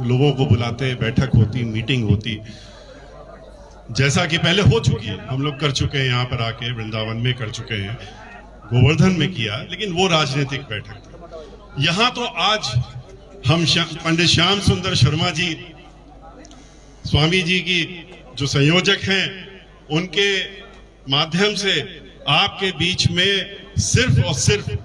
लोगों को बुलाते, बैठक होती, मीटिंग होती, जैसा कि पहले हो चुकी है। हम लोग कर चुके हैं, यहाँ पर आके वृंदावन में कर चुके हैं, गोवर्धन में किया, लेकिन वो राजनीतिक बैठक थी। यहाँ तो आज हम पंडित श्याम सुंदर शर्मा जी, स्वामी जी की जो संयोजक हैं, उनके माध्यम से आपके बीच में सिर्फ और सिर्फ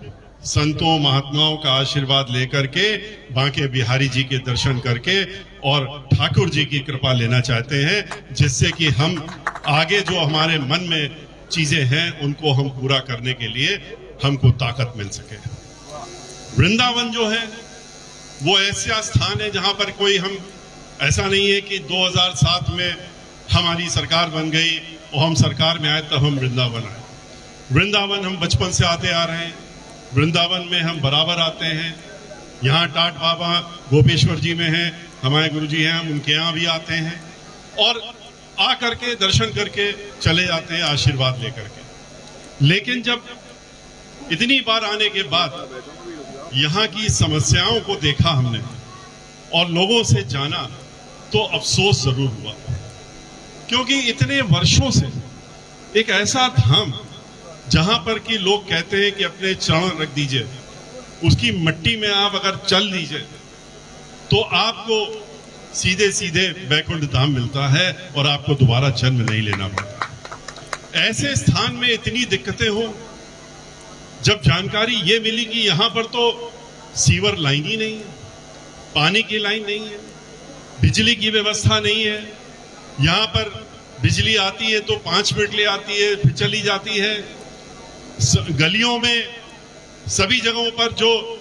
संतों महात्माओं का आशीर्वाद लेकर के, बांके बिहारी जी के दर्शन करके और ठाकुर जी की कृपा लेना चाहते हैं, जिससे कि हम आगे जो हमारे मन में चीजें हैं उनको हम पूरा करने के लिए हमको ताकत मिल सके। वृंदावन जो है वो ऐसा स्थान है जहां पर कोई, हम ऐसा नहीं है कि 2007 में हमारी सरकार बन गई और हम सरकार में आए तब हम वृंदावन आए। वृंदावन हम बचपन से आते आ रहे हैं, वृंदावन में हम बराबर आते हैं। यहाँ टाट बाबा गोपेश्वर जी में हैं, हमारे गुरु जी हैं, हम उनके यहाँ भी आते हैं और आ करके दर्शन करके चले जाते हैं आशीर्वाद लेकर के। लेकिन जब इतनी बार आने के बाद यहाँ की समस्याओं को देखा हमने और लोगों से जाना तो अफसोस जरूर हुआ, क्योंकि इतने वर्षों से एक ऐसा धाम जहां पर कि लोग कहते हैं कि अपने चरण रख दीजिए, उसकी मिट्टी में आप अगर चल दीजिए तो आपको सीधे सीधे वैकुंठ धाम मिलता है और आपको दोबारा जन्म नहीं लेना पड़ता। ऐसे स्थान में इतनी दिक्कतें हो, जब जानकारी ये मिली कि यहाँ पर तो सीवर लाइन ही नहीं है, पानी की लाइन नहीं है, बिजली की व्यवस्था नहीं है, यहाँ पर बिजली आती है तो 5 मिनट ले आती है फिर चली जाती है। गलियों में सभी जगहों पर जो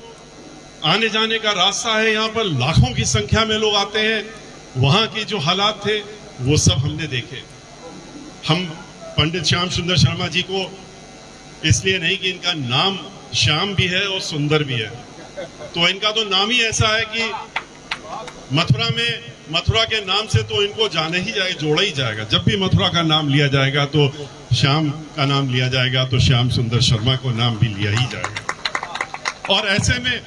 आने जाने का रास्ता है, यहाँ पर लाखों की संख्या में लोग आते हैं, वहां के जो हालात थे वो सब हमने देखे। हम पंडित श्याम सुंदर शर्मा जी को इसलिए नहीं कि इनका नाम श्याम भी है और सुंदर भी है, तो इनका तो नाम ही ऐसा है कि मथुरा के नाम से तो इनको जाने ही जाएगा, जोड़ा ही जाएगा। जब भी मथुरा का नाम लिया जाएगा तो श्याम का नाम लिया जाएगा, तो श्याम सुंदर शर्मा को नाम भी लिया ही जाएगा। और ऐसे में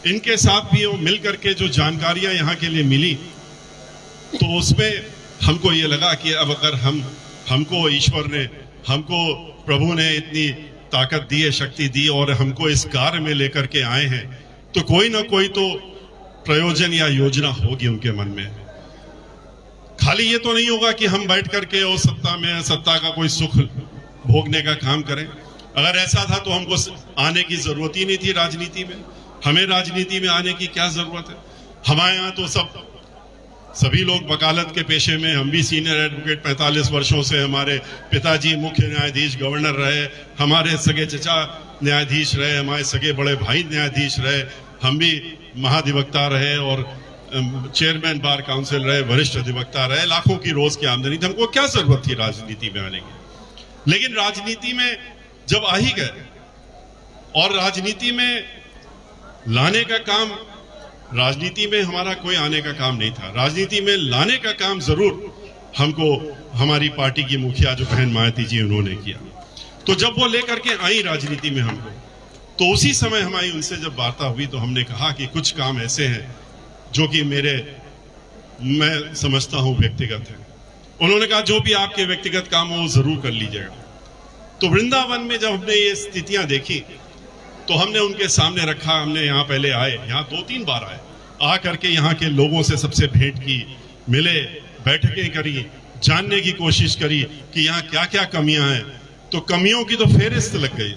इनके साथ भी मिल करके जो जानकारियां यहाँ के लिए मिली, तो उसमें हमको ये लगा कि अब अगर हमको ईश्वर ने, हमको प्रभु ने इतनी ताकत दी है, शक्ति दी और हमको इस कार्य में लेकर के आए हैं, तो कोई ना कोई तो प्रयोजन या योजना होगी उनके मन में। खाली ये तो नहीं होगा कि हम बैठ करके उस सत्ता का कोई सुख भोगने का काम करें। अगर ऐसा था तो हमको आने की जरूरत ही नहीं थी राजनीति में। हमें राजनीति में आने की क्या जरूरत है? हमारे यहाँ तो सभी लोग वकालत के पेशे में, हम भी सीनियर एडवोकेट 45 वर्षों से, हमारे पिताजी मुख्य न्यायाधीश गवर्नर रहे, हमारे सगे चचा न्यायाधीश रहे, हमारे सगे बड़े भाई न्यायाधीश रहे, हम भी महाधिवक्ता रहे और चेयरमैन बार काउंसिल रहे, वरिष्ठ अधिवक्ता रहे, लाखों की रोज की आमदनी थी। हमको क्या जरूरत थी राजनीति में आने की? लेकिन राजनीति में जब आ ही गए और राजनीति में लाने का काम, राजनीति में हमारा कोई आने का काम नहीं था, राजनीति में लाने का काम जरूर हमको हमारी पार्टी की मुखिया जो बहन मायावती जी उन्होंने किया। तो जब वो लेकर के आई राजनीति में हमको, तो उसी समय हमारी उनसे जब वार्ता हुई तो हमने कहा कि कुछ काम ऐसे हैं जो कि मैं समझता हूं व्यक्तिगत है। उन्होंने कहा जो भी आपके व्यक्तिगत काम हो वो जरूर कर लीजिएगा। तो वृंदावन में जब हमने ये स्थितियां देखी तो हमने उनके सामने रखा। हमने यहाँ पहले आए, यहाँ 2-3 बार आए, आ करके यहाँ के लोगों से सबसे भेंट की, मिले, बैठकें करी, जानने की कोशिश करी कि यहाँ क्या क्या कमियां हैं। तो कमियों की तो फेहरिस्त लग गई,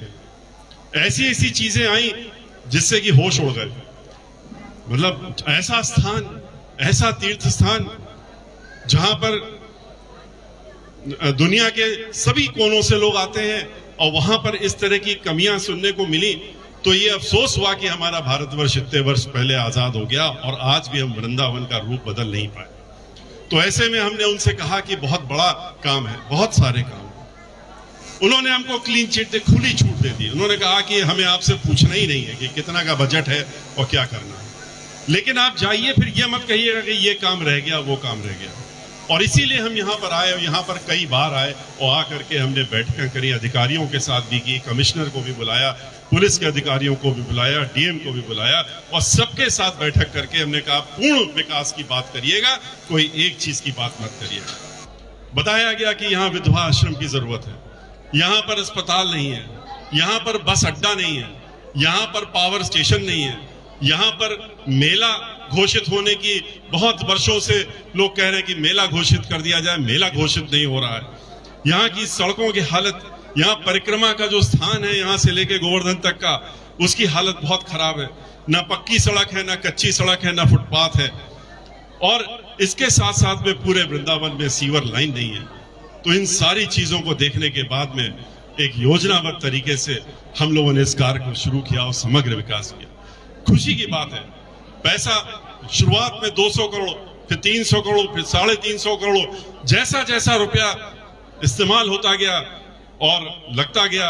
ऐसी चीजें आई जिससे कि होश उड़ गए। मतलब ऐसा स्थान, ऐसा तीर्थ स्थान जहां पर दुनिया के सभी कोनों से लोग आते हैं और वहां पर इस तरह की कमियां सुनने को मिली, तो ये अफसोस हुआ कि हमारा भारतवर्ष इतने वर्ष पहले आजाद हो गया और आज भी हम वृंदावन का रूप बदल नहीं पाए। तो ऐसे में हमने उनसे कहा कि बहुत बड़ा काम है, बहुत सारे काम। उन्होंने हमको क्लीन चिट, खुली छूट दे दी। उन्होंने कहा कि हमें आपसे पूछना ही नहीं है कि कितना का बजट है और क्या करना है, लेकिन आप जाइए, फिर ये मत कहिएगा कि ये काम रह गया वो काम रह गया। और इसीलिए हम यहाँ पर आए और यहाँ पर कई बार आए और आकर के हमने बैठकें करी, अधिकारियों के साथ भी की, कमिश्नर को भी बुलाया, पुलिस के अधिकारियों को भी बुलाया, डीएम को भी बुलाया और सबके साथ बैठक करके हमने कहा पूर्ण विकास की बात करिएगा, कोई एक चीज की बात मत करिएगा। बताया गया कि यहाँ विधवा आश्रम की जरूरत है, यहाँ पर अस्पताल नहीं है, यहाँ पर बस अड्डा नहीं है, यहाँ पर पावर स्टेशन नहीं है, यहाँ पर मेला घोषित होने की बहुत वर्षों से लोग कह रहे हैं कि मेला घोषित कर दिया जाए, मेला घोषित नहीं हो रहा है। यहाँ की सड़कों की हालत, यहाँ परिक्रमा का जो स्थान है यहाँ से लेके गोवर्धन तक का, उसकी हालत बहुत खराब है। ना पक्की सड़क है, ना कच्ची सड़क है, ना फुटपाथ है और इसके साथ साथ में पूरे वृंदावन में सीवर लाइन नहीं है। तो इन सारी चीजों को देखने के बाद में एक योजनाबद्ध तरीके से हम लोगों ने इस कार्य को शुरू किया और समग्र विकास किया। खुशी की बात है, पैसा शुरुआत में 200 करोड़, फिर 300 करोड़, फिर 350 करोड़, जैसा जैसा रुपया इस्तेमाल होता गया और लगता गया,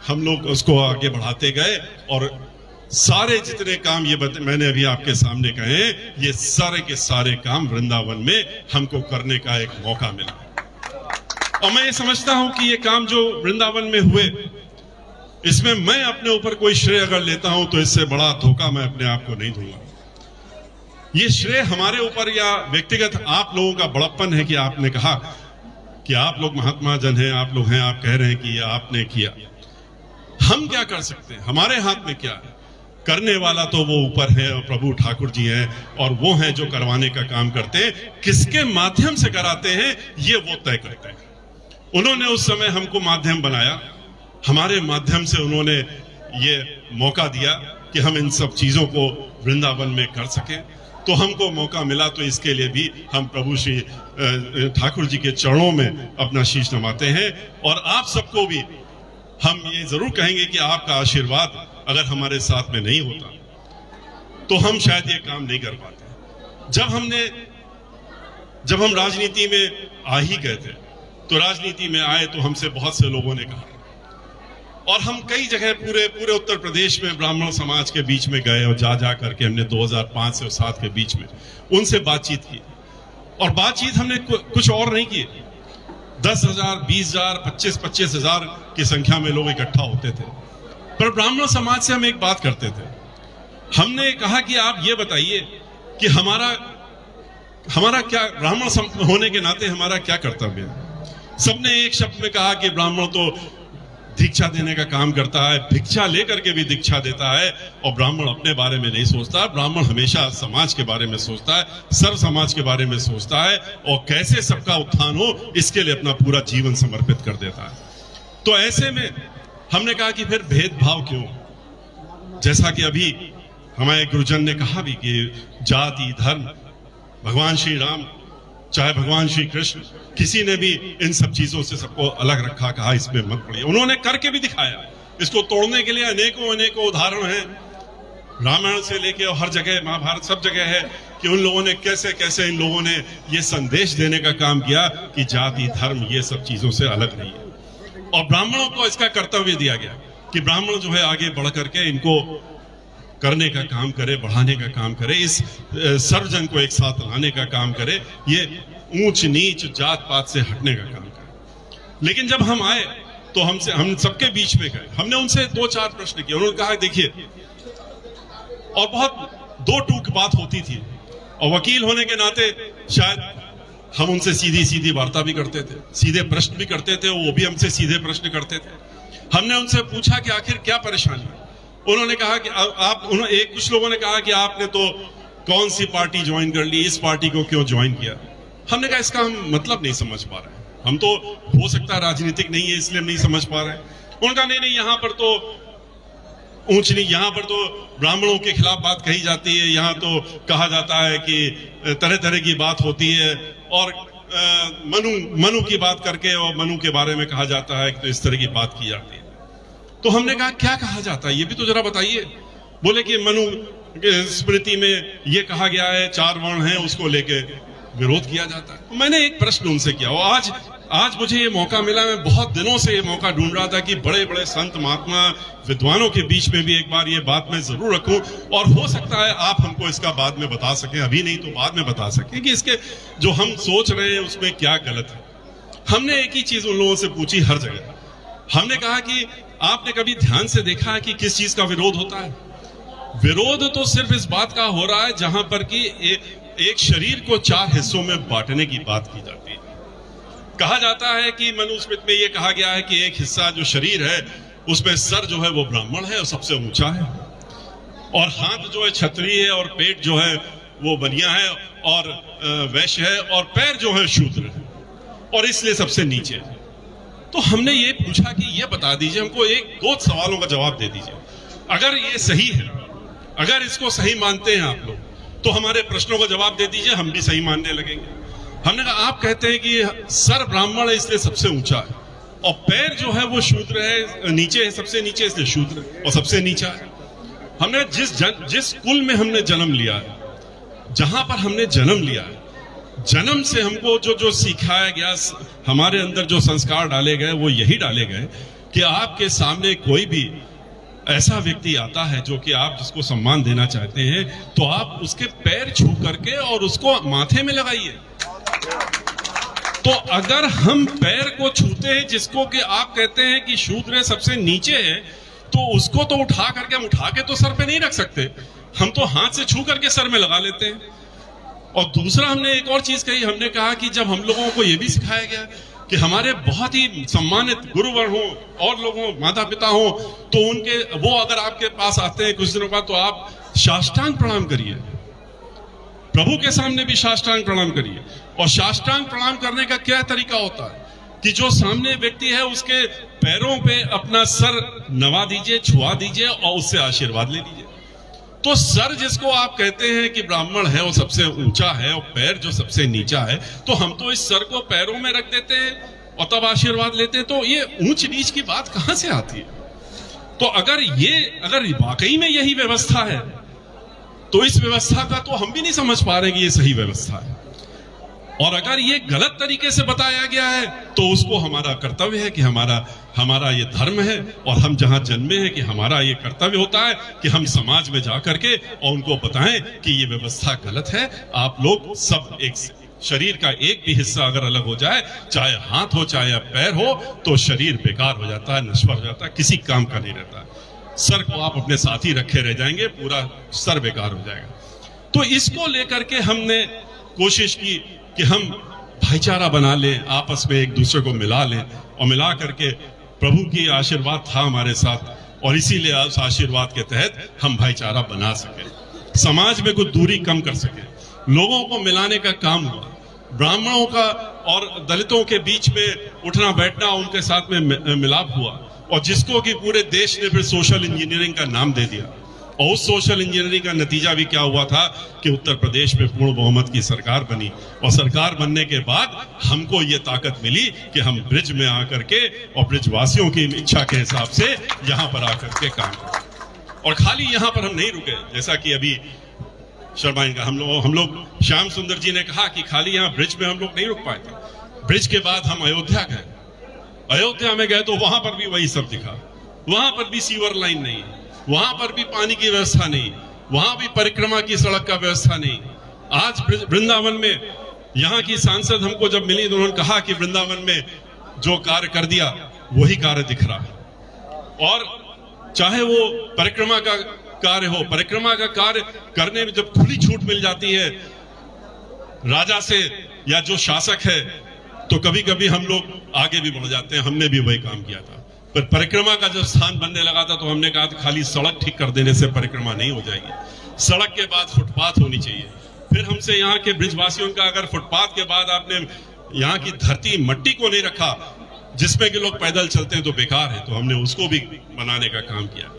हम लोग उसको आगे बढ़ाते गए और सारे जितने काम ये मैंने अभी आपके सामने कहे, ये सारे के सारे काम वृंदावन में हमको करने का एक मौका मिला। और मैं ये समझता हूं कि ये काम जो वृंदावन में हुए, इसमें मैं अपने ऊपर कोई श्रेय अगर लेता हूं तो इससे बड़ा धोखा मैं अपने आप को नहीं दूंगा। ये श्रेय हमारे ऊपर या व्यक्तिगत आप लोगों का बड़प्पन है कि आपने कहा कि आप लोग महात्मा जन हैं, आप लोग हैं, आप कह रहे हैं कि ये आपने किया। हम क्या कर सकते हैं, हमारे हाथ में क्या है? करने वाला तो वो ऊपर है और प्रभु ठाकुर जी हैं और वो हैं जो करवाने का काम करते हैं। किसके माध्यम से कराते हैं ये वो तय करते हैं। उन्होंने उस समय हमको माध्यम बनाया, हमारे माध्यम से उन्होंने ये मौका दिया कि हम इन सब चीजों को वृंदावन में कर सकें। तो हमको मौका मिला, तो इसके लिए भी हम प्रभु श्री ठाकुर जी के चरणों में अपना शीश नवाते हैं। और आप सबको भी हम ये जरूर कहेंगे कि आपका आशीर्वाद अगर हमारे साथ में नहीं होता तो हम शायद ये काम नहीं कर पाते। जब हम राजनीति में आ ही गए थे, तो राजनीति में आए तो हमसे बहुत से लोगों ने कहा, और हम कई जगह पूरे उत्तर प्रदेश में ब्राह्मण समाज के बीच में गए और जा करके हमने 2005 से 2007 के बीच में उनसे बातचीत की। और बातचीत हमने कुछ और नहीं की, 10,000, 20,000, 25,000 की संख्या में लोग इकट्ठा होते थे, पर ब्राह्मण समाज से हम एक बात करते थे। हमने कहा कि आप ये बताइए कि हमारा क्या, ब्राह्मण होने के नाते हमारा क्या कर्तव्य है। सबने एक शब्द में कहा कि ब्राह्मण तो दीक्षा देने का काम करता है, भिक्षा लेकर के भी दीक्षा देता है, और ब्राह्मण अपने बारे में नहीं सोचता। ब्राह्मण हमेशा समाज के बारे में सोचता है, सर्व समाज के बारे में सोचता है और कैसे सबका उत्थान हो इसके लिए अपना पूरा जीवन समर्पित कर देता है। तो ऐसे में हमने कहा कि फिर भेदभाव क्यों? जैसा कि अभी हमारे गुरुजन ने कहा भी कि जाति धर्म, भगवान श्री राम चाहे भगवान श्री कृष्ण, किसी ने भी इन सब चीजों से सबको अलग रखा, कहा इसमें मत पड़िए। उन्होंने करके भी दिखाया। इसको तोड़ने के लिए अनेकों उदाहरण हैं, रामायण से लेके और हर जगह, महाभारत सब जगह है कि उन लोगों ने कैसे इन लोगों ने ये संदेश देने का काम किया कि जाति धर्म ये सब चीजों से अलग नहीं है। और ब्राह्मणों को इसका कर्तव्य दिया गया कि ब्राह्मण जो है आगे बढ़ करके इनको करने का काम करे, बढ़ाने का काम करे, इस सर्वजन को एक साथ लाने का काम करे, ये ऊंच नीच जात पात से हटने का काम करे। लेकिन जब हम आए तो हम सबके बीच में गए, हमने उनसे 2-4 प्रश्न किए। उन्होंने कहा देखिए, और बहुत दो टूक बात होती थी, और वकील होने के नाते शायद हम उनसे सीधी वार्ता भी करते थे, सीधे प्रश्न भी करते थे, वो भी हमसे सीधे प्रश्न करते थे। हमने उनसे पूछा कि आखिर क्या परेशानी है। उन्होंने कहा कि कुछ लोगों ने कहा कि आपने तो कौन सी पार्टी ज्वाइन कर ली, इस पार्टी को क्यों ज्वाइन किया। हमने कहा इसका हम मतलब नहीं समझ पा रहे हैं, हम तो हो सकता है राजनीतिक नहीं है इसलिए हम नहीं समझ पा रहे हैं। उनका नहीं, यहाँ पर तो ऊंच नहीं, यहाँ पर तो ब्राह्मणों के खिलाफ बात कही जाती है, यहाँ तो कहा जाता है कि तरह तरह की बात होती है, और मनु की बात करके और मनु के बारे में कहा जाता है कि तो इस तरह की बात की जाती है। तो हमने कहा क्या कहा जाता है ये भी तो जरा बताइए। बोले कि मनु स्मृति में ये कहा गया है 4 वर्ण हैं, उसको लेके विरोध किया जाता है। तो मैंने एक प्रश्न उनसे किया, और आज आज मुझे ये मौका मिला, मैं बहुत दिनों से ये मौका ढूंढ रहा था कि बड़े बड़े संत महात्मा विद्वानों के बीच में भी एक बार ये बात मैं जरूर रखूं, और हो सकता है आप हमको इसका बाद में बता सकें, अभी नहीं तो बाद में बता सकें कि इसके जो हम सोच रहे हैं उसमें क्या गलत है। हमने एक ही चीज उन लोगों से पूछी हर जगह, हमने कहा कि आपने कभी ध्यान से देखा है कि किस चीज का विरोध होता है? विरोध तो सिर्फ इस बात का हो रहा है जहां पर कि एक शरीर को 4 हिस्सों में बांटने की बात की जाती है। कहा जाता है कि मनुस्मृति में यह कहा गया है कि एक हिस्सा जो शरीर है उसमें सर जो है वो ब्राह्मण है और सबसे ऊंचा है, और हाथ जो है क्षत्रिय है, और पेट जो है वो बनिया है और वैश्य है, और पैर जो है शूद्र है, और इसलिए सबसे नीचे है। तो हमने ये पूछा कि ये बता दीजिए हमको, एक 2 सवालों का जवाब दे दीजिए, अगर ये सही है, अगर इसको सही मानते हैं आप लोग, तो हमारे प्रश्नों का जवाब दे दीजिए, हम भी सही मानने लगेंगे। हमने कहा आप कहते हैं कि सर ब्राह्मण है इसलिए सबसे ऊंचा है, और पैर जो है वो शूद्र है, नीचे है, सबसे नीचे इसलिए शूद्र है, और सबसे नीचा है। हमने जिस कुल में हमने जन्म लिया है, जहां पर हमने जन्म लिया है, जन्म से हमको जो सिखाया गया, हमारे अंदर जो संस्कार डाले गए वो यही डाले गए कि आपके सामने कोई भी ऐसा व्यक्ति आता है जो कि आप जिसको सम्मान देना चाहते हैं, तो आप उसके पैर छू करके और उसको माथे में लगाइए। तो अगर हम पैर को छूते हैं जिसको कि आप कहते हैं कि शूद्र सबसे नीचे है, तो उसको तो उठा करके, हम उठा के तो सर पे नहीं रख सकते, हम तो हाथ से छू करके सर में लगा लेते हैं। और दूसरा हमने एक और चीज कही, हमने कहा कि जब हम लोगों को यह भी सिखाया गया कि हमारे बहुत ही सम्मानित गुरुवर हो और लोग हो, माता पिता हो, तो उनके वो अगर आपके पास आते हैं कुछ दिनों बाद, तो आप साष्टांग प्रणाम करिए, प्रभु के सामने भी साष्टांग प्रणाम करिए। और साष्टांग प्रणाम करने का क्या तरीका होता है कि जो सामने व्यक्ति है उसके पैरों पे अपना सर नवा दीजिए, छुआ दीजिए और उससे आशीर्वाद ले लीजिए। तो सर जिसको आप कहते हैं कि ब्राह्मण है वो सबसे ऊंचा है, और पैर जो सबसे नीचा है, तो हम तो इस सर को पैरों में रख देते हैं और तब आशीर्वाद लेते हैं। तो ये ऊंच नीच की बात कहां से आती है? तो अगर वाकई में यही व्यवस्था है, तो इस व्यवस्था का तो हम भी नहीं समझ पा रहे कि ये सही व्यवस्था है। और अगर ये गलत तरीके से बताया गया है, तो उसको हमारा कर्तव्य है कि हमारा ये धर्म है, और हम जहां जन्मे हैं कि हमारा ये कर्तव्य होता है कि हम समाज में जा करके और उनको बताएं कि ये व्यवस्था गलत है। आप लोग सब एक शरीर का एक भी हिस्सा अगर अलग हो जाए, चाहे हाथ हो चाहे पैर हो, तो शरीर बेकार हो जाता है, नश्वर हो जाता है, किसी काम का नहीं रहता। सर को आप अपने साथ ही रखे रह जाएंगे, पूरा सर बेकार हो जाएगा। तो इसको लेकर के हमने कोशिश की कि हम भाईचारा बना लें, आपस में एक दूसरे को मिला लें, और मिला करके प्रभु की आशीर्वाद था हमारे साथ, और इसीलिए उस आशीर्वाद के तहत हम भाईचारा बना सके, समाज में कुछ दूरी कम कर सके, लोगों को मिलाने का काम हुआ। ब्राह्मणों का और दलितों के बीच में उठना बैठना, उनके साथ में मिलाप हुआ, और जिसको कि पूरे देश ने फिर सोशल इंजीनियरिंग का नाम दे दिया। और उस सोशल इंजीनियरिंग का नतीजा भी क्या हुआ था कि उत्तर प्रदेश में पूर्ण बहुमत की सरकार बनी, और सरकार बनने के बाद हमको ये ताकत मिली कि हम ब्रिज में आकर के और ब्रिजवासियों की इच्छा के हिसाब से यहाँ पर आकर के काम करें। और खाली यहाँ पर हम नहीं रुके, जैसा कि अभी शर्मा का हम लोग श्याम सुंदर जी ने कहा कि खाली यहाँ ब्रिज में हम लोग नहीं रुक पाए थे। ब्रिज के बाद हम अयोध्या गए, अयोध्या में गए तो वहां पर भी वही सब दिखा, वहां पर भी सीवर लाइन नहीं, वहां पर भी पानी की व्यवस्था नहीं, वहां भी परिक्रमा की सड़क का व्यवस्था नहीं। आज वृंदावन में यहाँ की सांसद हमको जब मिली तो उन्होंने कहा कि वृंदावन में जो कार्य कर दिया वही कार्य दिख रहा है। और चाहे वो परिक्रमा का कार्य हो, परिक्रमा का कार्य करने में जब खुली छूट मिल जाती है राजा से या जो शासक है, तो कभी कभी हम लोग आगे भी बढ़ जाते हैं। हमने भी वही काम किया था, पर परिक्रमा का जब स्थान बनने लगा था तो हमने कहा था खाली सड़क ठीक कर देने से परिक्रमा नहीं हो जाएगी, सड़क के बाद फुटपाथ होनी चाहिए। फिर हमसे यहाँ के ब्रिजवासियों का, अगर फुटपाथ के बाद आपने यहाँ की धरती मट्टी को नहीं रखा जिसमें कि लोग पैदल चलते हैं तो बेकार है, तो हमने उसको भी बनाने का काम किया।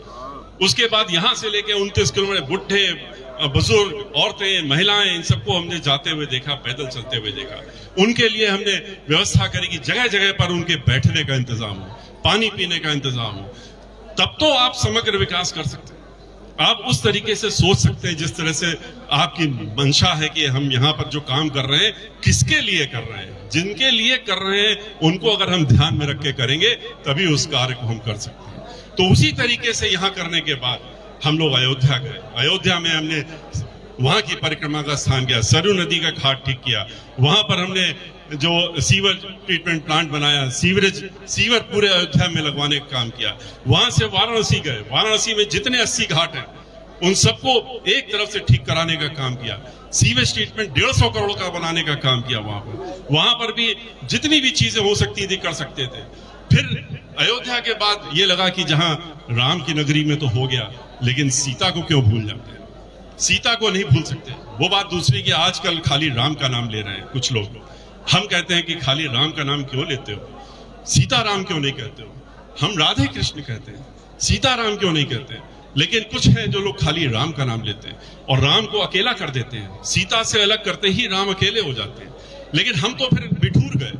उसके बाद यहाँ से लेके 29 किलोमीटर बुढ़े, बुजुर्ग, औरतें, महिलाएं, इन सबको हमने जाते हुए देखा, पैदल चलते हुए देखा। उनके लिए हमने व्यवस्था करी कि जगह जगह पर उनके बैठने का इंतजाम हो, पानी पीने का इंतजाम हो, तब तो आप समग्र विकास कर सकते हैं। आप उस तरीके से सोच सकते हैं जिस तरह से आपकी मंशा है कि हम यहाँ पर जो काम कर रहे हैं किसके लिए कर रहे हैं, जिनके लिए कर रहे हैं उनको अगर हम ध्यान में रख के करेंगे तभी उस कार्य को हम कर सकते हैं। तो उसी तरीके से यहाँ करने के बाद हम लोग अयोध्या गए। अयोध्या में हमने वहां की परिक्रमा का स्थान किया, सरयू नदी का घाट ठीक किया, वहां पर हमने जो सीवर ट्रीटमेंट प्लांट बनाया, सीवर पूरे अयोध्या में लगवाने का काम किया। वहां से वाराणसी गए, वाराणसी में जितने 80 घाट हैं उन सबको एक तरफ से ठीक कराने का काम किया। सीवेज ट्रीटमेंट 150 करोड़ का बनाने का काम किया। वहां पर भी जितनी भी चीजें हो सकती थी कर सकते थे। फिर अयोध्या के बाद ये लगा कि जहां राम की नगरी में तो हो गया, लेकिन सीता को क्यों भूल जाते हैं? सीता को नहीं भूल सकते। वो बात दूसरी कि आजकल खाली राम का नाम ले रहे हैं कुछ लोग। हम कहते हैं कि खाली राम का नाम क्यों लेते हो, सीता राम क्यों नहीं कहते हो? हम राधे कृष्ण कहते हैं, सीता राम क्यों नहीं कहते हैं? लेकिन कुछ हैं जो लोग खाली राम का नाम लेते हैं और राम को अकेला कर देते हैं। सीता से अलग करते ही राम अकेले हो जाते हैं। लेकिन हम तो फिर बिठूर गए।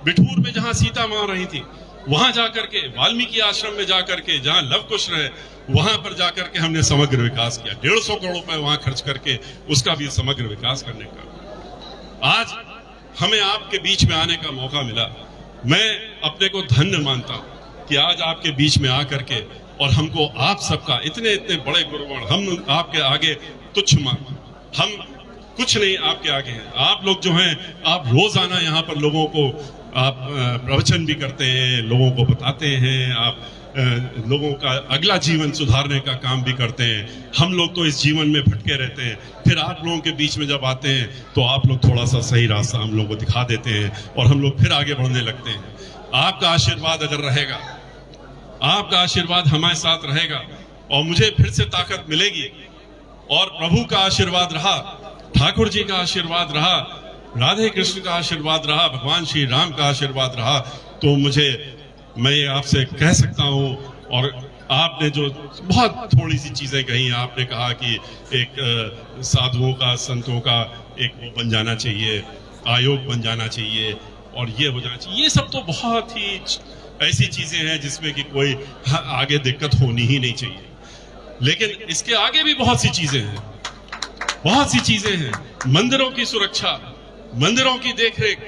बिठूर में जहां सीता मां रही थी वहां जाकर के, वाल्मीकि आश्रम में जाकर के जहां लव कुश रहे वहां पर जाकर के हमने समग्र विकास किया। 150 करोड़ रुपए वहां खर्च करके उसका भी समग्र विकास करने का। आज हमें आपके बीच में आने का मौका मिला। मैं अपने को धन्य मानता हूं कि आज आपके बीच में आकर के और हमको आप सबका इतने बड़े गुरुगण, हम आपके आगे तुच्छ मान, हम कुछ नहीं आपके आगे हैं। आप लोग जो हैं, आप रोजाना यहाँ पर लोगों को आप प्रवचन भी करते हैं, लोगों को बताते हैं, आप लोगों का अगला जीवन सुधारने का काम भी करते हैं। हम लोग तो इस जीवन में भटके रहते हैं, फिर आप लोगों के बीच में जब आते हैं तो आप लोग थोड़ा सा सही रास्ता हम लोगों को दिखा देते हैं और हम लोग फिर आगे बढ़ने लगते हैं। आपका आशीर्वाद अगर रहेगा, आपका आशीर्वाद हमारे साथ रहेगा और मुझे फिर से ताकत मिलेगी और प्रभु का आशीर्वाद रहा, ठाकुर जी का आशीर्वाद रहा, राधे कृष्ण का आशीर्वाद रहा, भगवान श्री राम का आशीर्वाद रहा, तो मैं आपसे कह सकता हूं। और आपने जो बहुत थोड़ी सी चीजें कही, आपने कहा कि एक साधुओं का, संतों का एक वो बन जाना चाहिए, आयोग बन जाना चाहिए और ये हो जाना चाहिए। ये सब तो बहुत ही ऐसी चीजें हैं जिसमें कि कोई आगे दिक्कत होनी ही नहीं चाहिए। लेकिन इसके आगे भी बहुत सी चीजें हैं, बहुत सी चीजें हैं। मंदिरों की सुरक्षा, मंदिरों की देखरेख,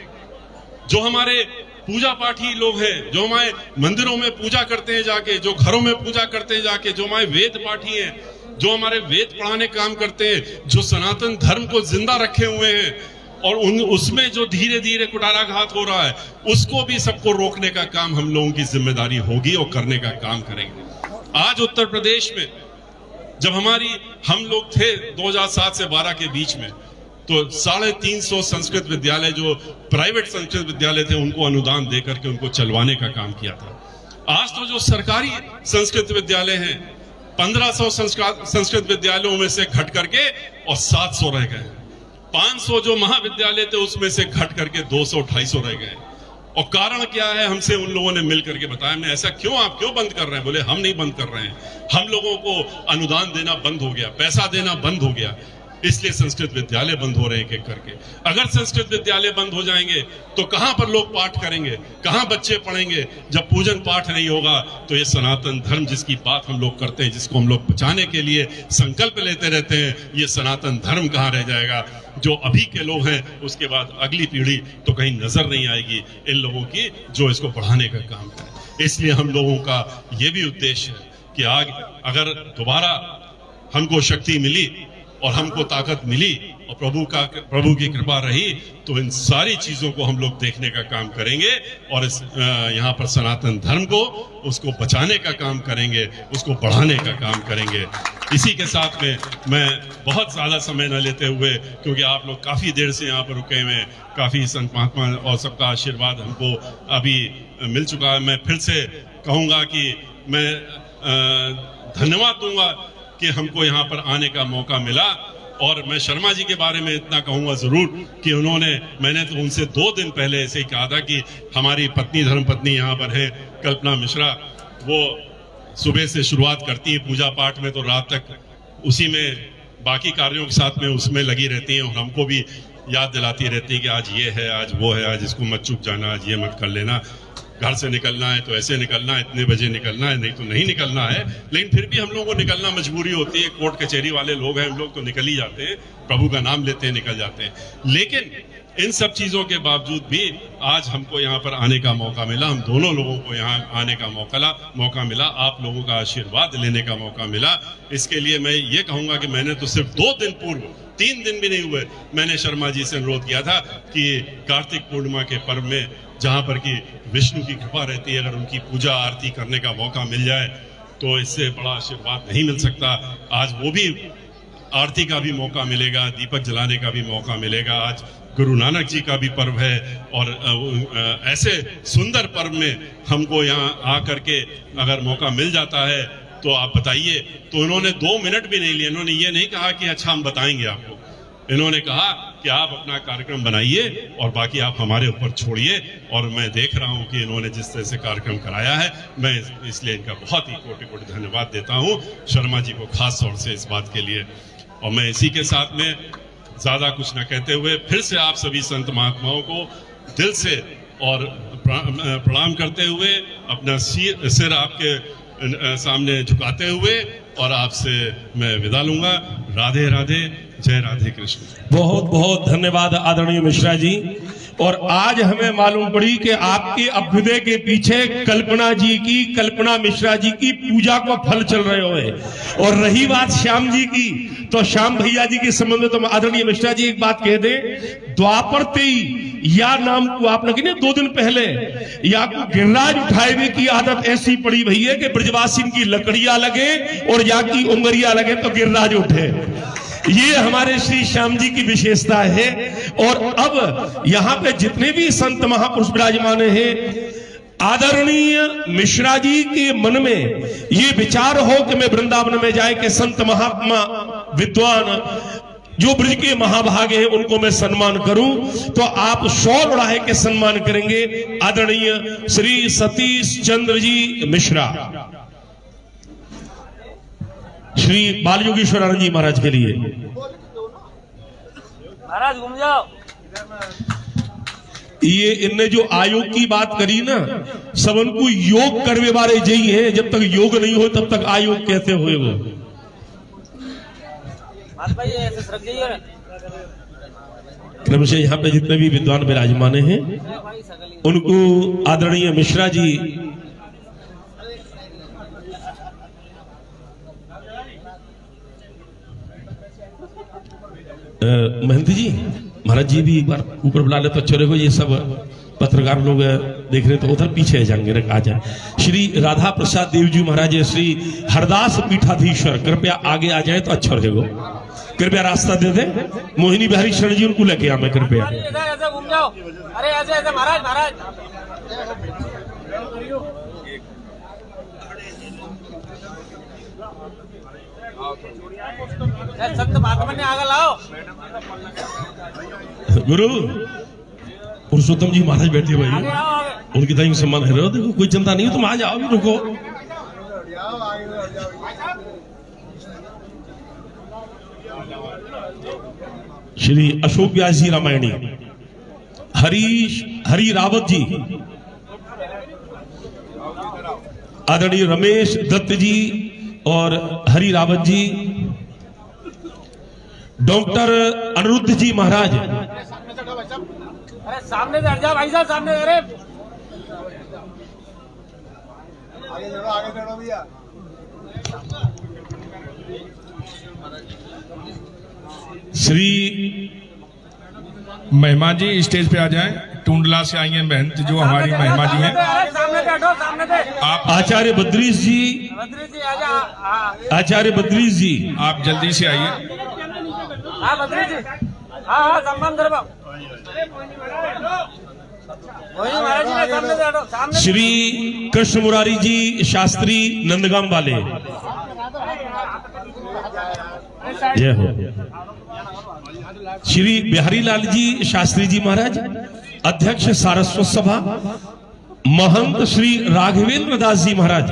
जो हमारे पूजा पाठी लोग हैं, जो हमारे मंदिरों में पूजा करते हैं जाके, जो घरों में पूजा करते हैं जाके, जो हमारे वेद पाठी हैं, जो हमारे वेद पढ़ाने काम करते हैं, जो सनातन धर्म को जिंदा रखे हुए हैं और उसमें जो धीरे धीरे कुठाराघात हो रहा है, उसको भी सबको रोकने का काम हम लोगों की जिम्मेदारी होगी और करने का काम करेंगे। आज उत्तर प्रदेश में जब हम लोग थे 2007 से 12 के बीच में, तो 350 संस्कृत विद्यालय, जो प्राइवेट संस्कृत विद्यालय थे, उनको अनुदान देकर के उनको चलवाने का काम किया था। आज तो जो सरकारी संस्कृत विद्यालय हैं, 1500 संस्कृत विद्यालयों में से घट करके और 700 रह गए। 500 जो महाविद्यालय थे उसमें से घट करके 200-250 रह गए। और कारण क्या है? हमसे उन लोगों ने मिल करके बताया। हमने ऐसा क्यों, आप क्यों बंद कर रहे हैं? बोले हम नहीं बंद कर रहे हैं, हम लोगों को अनुदान देना बंद हो गया, पैसा देना बंद हो गया, इसलिए संस्कृत विद्यालय बंद हो रहे हैं एक एक करके। अगर संस्कृत विद्यालय बंद हो जाएंगे तो कहां पर लोग पाठ करेंगे, कहां बच्चे पढ़ेंगे? जब पूजन पाठ नहीं होगा तो ये सनातन धर्म जिसकी बात हम लोग करते हैं, जिसको हम लोग बचाने के लिए संकल्प लेते रहते हैं, ये सनातन धर्म कहां रह जाएगा? जो अभी के लोग हैं, उसके बाद अगली पीढ़ी तो कहीं नजर नहीं आएगी इन लोगों की जो इसको बढ़ाने का काम करे। इसलिए हम लोगों का ये भी उद्देश्य है कि अगर दोबारा हमको शक्ति मिली और हमको ताकत मिली और प्रभु की कृपा रही, तो इन सारी चीजों को हम लोग देखने का काम करेंगे और यहाँ पर सनातन धर्म को, उसको बचाने का काम करेंगे, उसको बढ़ाने का काम करेंगे। इसी के साथ में मैं बहुत ज्यादा समय न लेते हुए, क्योंकि आप लोग काफी देर से यहाँ पर रुके हुए, काफी संत महात्मा और सबका आशीर्वाद हमको अभी मिल चुका है। मैं फिर से कहूंगा कि मैं धन्यवाद दूंगा कि हमको यहाँ पर आने का मौका मिला। और मैं शर्मा जी के बारे में इतना कहूंगा जरूर कि मैंने तो उनसे 2 दिन पहले ऐसे ही कहा था कि हमारी पत्नी, धर्मपत्नी यहाँ पर है कल्पना मिश्रा, वो सुबह से शुरुआत करती है पूजा पाठ में, तो रात तक उसी में बाकी कार्यों के साथ में उसमें लगी रहती हैं और हमको भी याद दिलाती रहती है कि आज ये है, आज वो है, आज इसको मत चूक जाना, आज ये मत कर लेना। घर से निकलना है तो ऐसे निकलना है, इतने बजे निकलना है, नहीं तो नहीं निकलना है। लेकिन फिर भी हम लोगों को निकलना मजबूरी होती है, कोर्ट कचहरी वाले लोग हैं हम लोग, तो निकल ही जाते हैं, प्रभु का नाम लेते हैं, निकल जाते हैं। लेकिन इन सब चीजों के बावजूद भी आज हमको यहाँ पर आने का मौका मिला, हम दोनों लोगों को यहाँ आने का मौका मिला, आप लोगों का आशीर्वाद लेने का मौका मिला। इसके लिए मैं ये कहूंगा कि मैंने तो सिर्फ 2 दिन पूर्व, 3 दिन भी नहीं हुए, मैंने शर्मा जी से अनुरोध किया था कि कार्तिक पूर्णिमा के पर्व में जहां पर कि विष्णु की कृपा रहती है, अगर उनकी पूजा आरती करने का मौका मिल जाए तो इससे बड़ा आशीर्वाद नहीं मिल सकता। आज वो भी आरती का भी मौका मिलेगा, दीपक जलाने का भी मौका मिलेगा। आज गुरु नानक जी का भी पर्व है और ऐसे सुंदर पर्व में हमको यहाँ आकर के अगर मौका मिल जाता है तो आप बताइए। तो इन्होंने 2 मिनट भी नहीं लिए, इन्होंने ये नहीं कहा कि अच्छा हम बताएंगे आपको, इन्होंने कहा कि आप अपना कार्यक्रम बनाइए और बाकी आप हमारे ऊपर छोड़िए। और मैं देख रहा हूं कि इन्होंने जिस तरह से कार्यक्रम कराया है, मैं इसलिए इनका बहुत ही कोटि कोटि धन्यवाद देता हूं, शर्मा जी को खास तौर से इस बात के लिए। और मैं इसी के साथ में ज्यादा कुछ न कहते हुए फिर से आप सभी संत महात्माओं को दिल से और प्रणाम करते हुए अपना सिर आपके सामने झुकाते हुए और आपसे मैं विदा लूंगा। राधे राधे, जय राधे कृष्ण। बहुत बहुत धन्यवाद आदरणीय मिश्रा जी। और आज हमें मालूम पड़ी कि आपके अभ्युदय के पीछे कल्पना मिश्रा जी की पूजा का फल चल रहे हुए। और रही बात श्याम जी की, तो श्याम भैया जी के संबंध में तो आदरणीय मिश्रा जी एक बात कह दे, द्वापर तेई या नाम को आपने कही 2 दिन पहले या को गिरिराज उठाए की आदत ऐसी पड़ी भैया कि ब्रजवासी की लकड़ियां लगे और या की उंगरिया लगे तो गिरिराज उठे। ये हमारे श्री श्याम जी की विशेषता है। और अब यहाँ पे जितने भी संत महापुरुष विराजमान हैं, आदरणीय मिश्रा जी के मन में ये विचार हो कि मैं वृंदावन में जाए के संत महात्मा विद्वान जो ब्रज के महाभाग हैं उनको मैं सम्मान करूं, तो आप 100 उड़ाहे के सम्मान करेंगे आदरणीय श्री सतीश चंद्र जी मिश्रा, श्री बाल योगेश्वरानंद जी महाराज के लिए। महाराज घूम जाओ। ये इनने जो आयोग की बात करी ना, सबन को योग करवे वाले यही है, जब तक योग नहीं हो तब तक आयोग कहते हुए वो। क्रम से यहाँ पे जितने भी विद्वान विराजमान हैं उनको आदरणीय मिश्रा जी महंत जी, महाराज जी भी एक बार ऊपर बुला ले तो अच्छे रहेगा। ये सब पत्रकार लोग देख रहे तो उधर पीछे जाएंगे, आ जाए। श्री राधा प्रसाद देव जी महाराज, श्री हरदास पीठाधीश्वर, कृपया आगे आ जाए तो अच्छा रहेगा। कृपया रास्ता दे दे। मोहिनी बिहारी शरण जी उनको लेके आ, मैं कृपया। ऐसे घूम जाओ। अरे ऐसे ऐसे महाराज महाराज। संत महात्मा ने आगे लाओ। गुरु पुरुषोत्तम जी महाराज बैठे भाई, उनकी दाई सम्मान है। देखो कोई चिंता नहीं है, तुम आ जाओ, रुको। श्री अशोक व्यास जी रामायणी, हरी रावत जी, आदरणीय रमेश दत्त जी और हरि रावत जी, डॉक्टर अनिरुद्ध जी महाराज। अरे सामने से हट जाओ भाई साहब, सामने। अरे आगे चढ़ो भैया। श्री महिमा जी स्टेज पे आ जाएं। टूंडला से आई हैं बहन जो हमारी महिमा जी हैं। सामने बैठो, सामने से। आप आचार्य बद्रीश जी, आचार्य बद्रीश जी, आप जल्दी से आइए। हाँ बद्रीश जी, हाँ सम्मान करवाओ। महाराज जी ने सामने से हटो, सामने। श्री कृष्ण मुरारी जी शास्त्री नंदगाम वाले, जय हो। श्री बिहारी लाल जी शास्त्री जी महाराज, अध्यक्ष सारस्वत सभा, महंत श्री राघवेंद्र दास जी महाराज,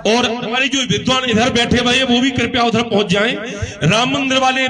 और हमारे जो विद्वान इधर बैठे हुए हैं वो भी कृपया उधर पहुंच जाएं। राम मंदिर वाले